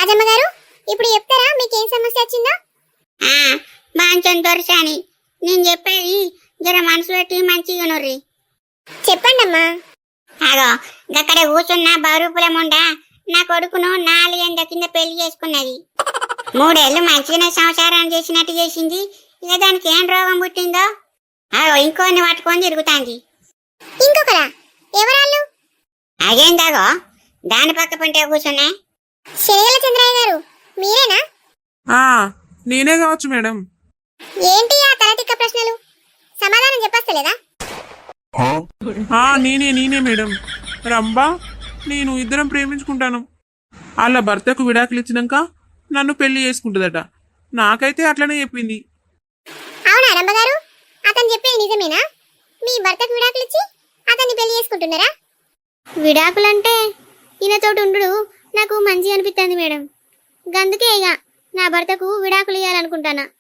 రాజమ్మ గారు ఇప్పుడు చెప్తారా మీకేం సమస్య వచ్చిందో? మంచం దొరసాని నేను చెప్పేది జర మనసు పెట్టి మంచిగా నొర్రి. చెప్పండి అమ్మా. అగో గక్కడ కూర్చున్న బరుపుల ముండ నా కొడుకును 4 ఏళ్ళ కింద పెళ్లి చేసుకున్నది. 3 ఏళ్ళు మంచిగానే సంసారం చేసినట్టు చేసింది. ఇక దానికి ఏం రోగం పుట్టిందో అగో ఇంకోని పట్టుకొని తిరుగుతాంది. ఇంకొకరా? ఎవరాళ్ళు? అదేందాగో దాని పక్క పంటే కూర్చున్నా. శనిగల చంద్రయ్య గారు మీరేనా? నేనే కావచ్చు మేడం. ఏంటి ఆ తలతిక్క ప్రశ్నలు? సమాధానం చెప్పస్తలేదా? నేనే మేడం. రంబా నేను ఇద్దరం ప్రేమించుకుంటాను. వాళ్ళ భర్తకు విడాకులు ఇచ్చినాక నన్ను పెళ్లి చేసుకుంటుందట. నాకైతే అట్లనే చెప్పింది. అవునా రంభ గారు? అతను చెప్పేది నిజమేనా? మీ భర్తకు విడాకులు ఇచ్చి అతన్ని పెళ్లి చేసుకుంటున్నారా? విడాకులంటే ఈయనతోటి ఉండు నాకు మంచిగా అనిపిస్తుంది మేడం. గందుకే ఇక నా భర్తకు విడాకులు ఇవ్వాలనుకుంటానా.